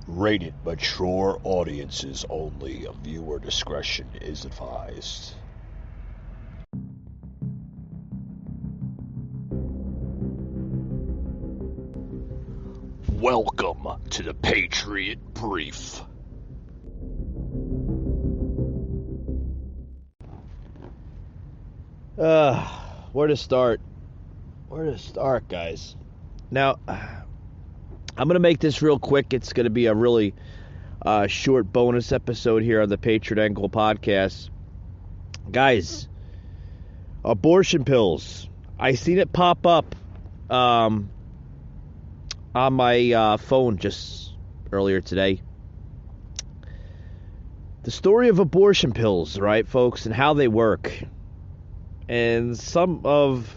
Rated mature audiences only. Viewer discretion is advised. Welcome to the Patriot Brief. Where to start? Guys? Now, I'm going to make this real quick. It's going to be a really short bonus episode here on the Patriot Angle podcast. Guys, abortion pills. I seen it pop up on my phone just earlier today. The story of abortion pills, right, folks, and how they work. And some of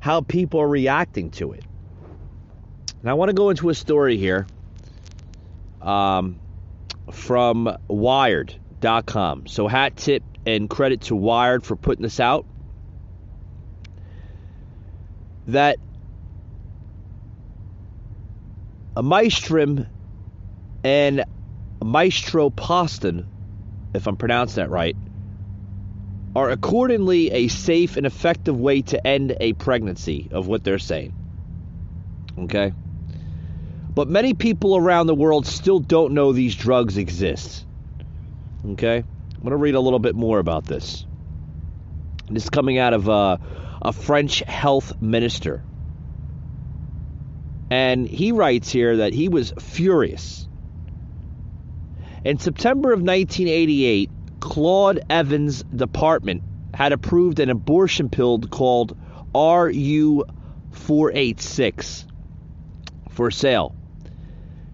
how people are reacting to it. And I want to go into a story here from Wired.com. So hat tip and credit to Wired for putting this out. That a maestrum and maestropostin, if I'm pronouncing that right, are accordingly a safe and effective way to end a pregnancy, of what they're saying. Okay? But many people around the world still don't know these drugs exist. Okay? I'm going to read a little bit more about this. This is coming out of a French health minister. And he writes here that he was furious. In September of 1988, Claude Evans' department had approved an abortion pill called RU486 for sale.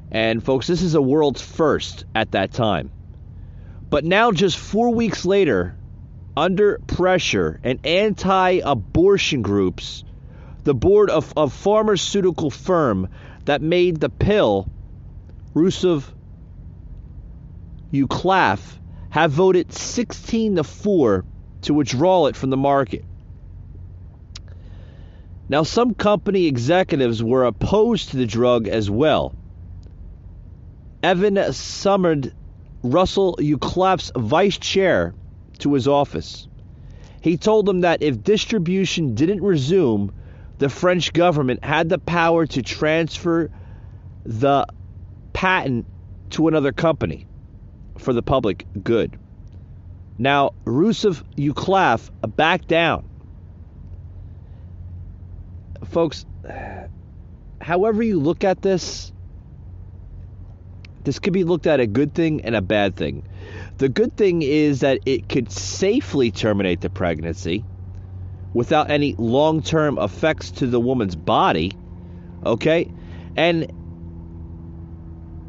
And folks, this is a world's first at that time. But now, just 4 weeks later, under pressure and anti-abortion groups, the board of a pharmaceutical firm that made the pill, Rousseff Uclaf, have voted 16-4 to withdraw it from the market. Now, some company executives were opposed to the drug as well. Evan summoned Russell Uclaf's vice chair to his office. He told him that if distribution didn't resume, the French government had the power to transfer the patent to another company for the public good. Now, Rousseff Uclaf backed down. Folks, however you look at this could be looked at a good thing and a bad thing. The good thing is that it could safely terminate the pregnancy without any long-term effects to the woman's body, okay? And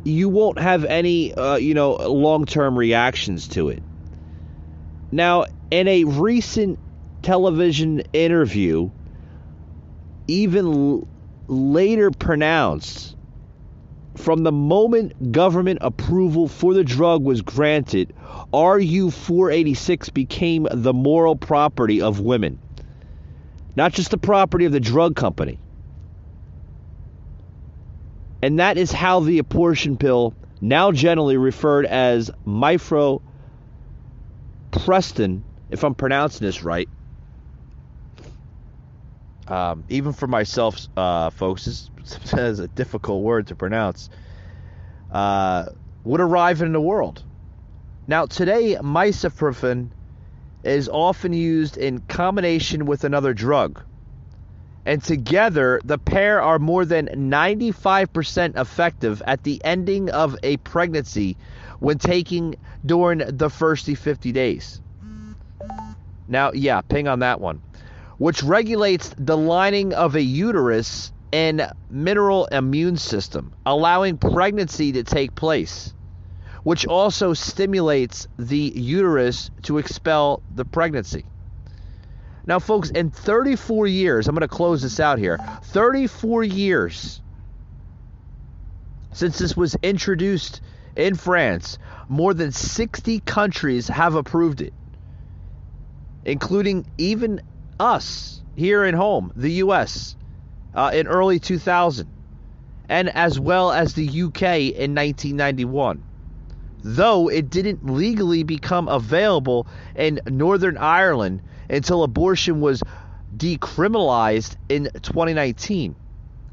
you won't have any, long-term reactions to it. Now, in a recent television interview, even later pronounced, from the moment government approval for the drug was granted, RU486 became the moral property of women, not just the property of the drug company. And that is how the abortion pill, now generally referred as mifepristone, if I'm pronouncing this right. Even for myself, folks, this is a difficult word to pronounce, would arrive in the world. Now, today, mifepristone is often used in combination with another drug. And together, the pair are more than 95% effective at the ending of a pregnancy when taken during the first 50 days. Now, yeah, ping on that one. Which regulates the lining of a uterus and mineral immune system, allowing pregnancy to take place, which also stimulates the uterus to expel the pregnancy. Now, folks, in 34 years, I'm going to close this out here, 34 years since this was introduced in France, more than 60 countries have approved it, including even us here in home, the U.S., in early 2000. and as well as the UK in 1991. Though it didn't legally become available in Northern Ireland until abortion was decriminalized in 2019.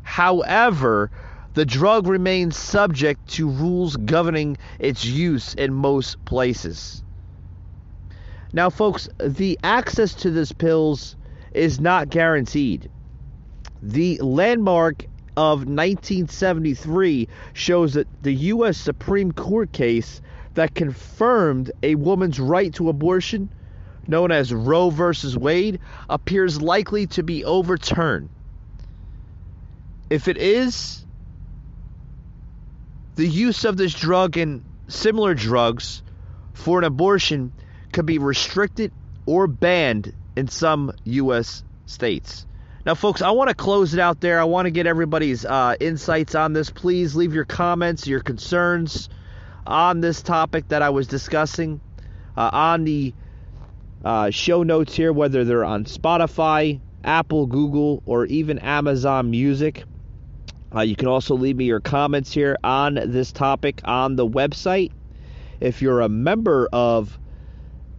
However, the drug remains subject to rules governing its use in most places. Now, folks, the access to these pills is not guaranteed. The landmark of 1973 shows that the U.S. Supreme Court case that confirmed a woman's right to abortion, known as Roe v. Wade, appears likely to be overturned. If it is, the use of this drug and similar drugs for an abortion could be restricted or banned in some U.S. states. Now, folks, I want to close it out there. I want to get everybody's insights on this. Please leave your comments, your concerns on this topic that I was discussing on the show notes here, whether they're on Spotify, Apple, Google, or even Amazon Music. You can also leave me your comments here on this topic on the website. If you're a member of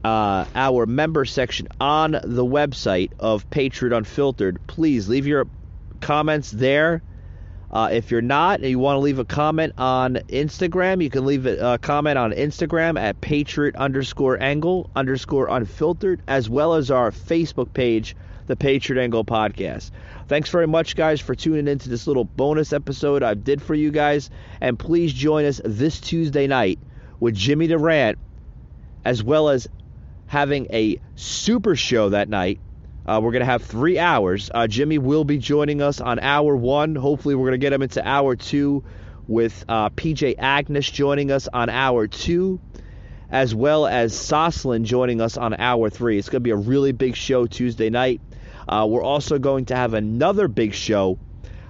our member section on the website of Patriot Unfiltered, please leave your comments there. If you're not and you want to leave a comment on Instagram, you can leave a comment on Instagram at Patriot_Angle_Unfiltered, as well as our Facebook page, the Patriot Angle Podcast. Thanks very much, guys, for tuning into this little bonus episode I did for you guys. And please join us this Tuesday night with Jimmy Durant, as well as having a super show that night. We're going to have 3 hours. Jimmy will be joining us on hour 1. Hopefully, we're going to get him into hour 2 with PJ Agnes joining us on hour 2, as well as Soslin joining us on hour 3. It's going to be a really big show Tuesday night. We're also going to have another big show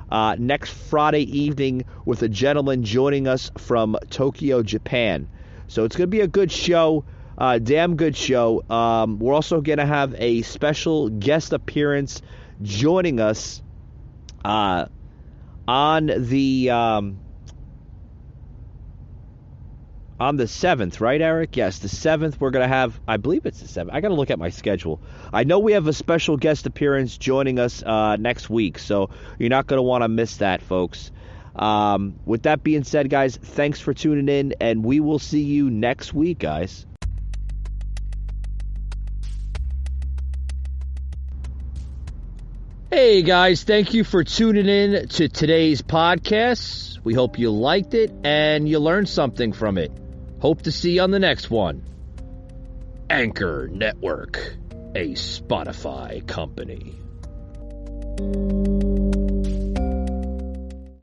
next Friday evening with a gentleman joining us from Tokyo, Japan. So it's going to be a good show. Damn good show. We're also going to have a special guest appearance joining us on the 7th, right, Eric? Yes, the 7th. We're going to have, I believe it's the 7th. I got to look at my schedule. I know we have a special guest appearance joining us next week, so you're not going to want to miss that, folks. With that being said, guys, thanks for tuning in, and we will see you next week, guys. Hey guys, thank you for tuning in to today's podcast. We hope you liked it and you learned something from it. Hope to see you on the next one. Anchor Network, a Spotify company.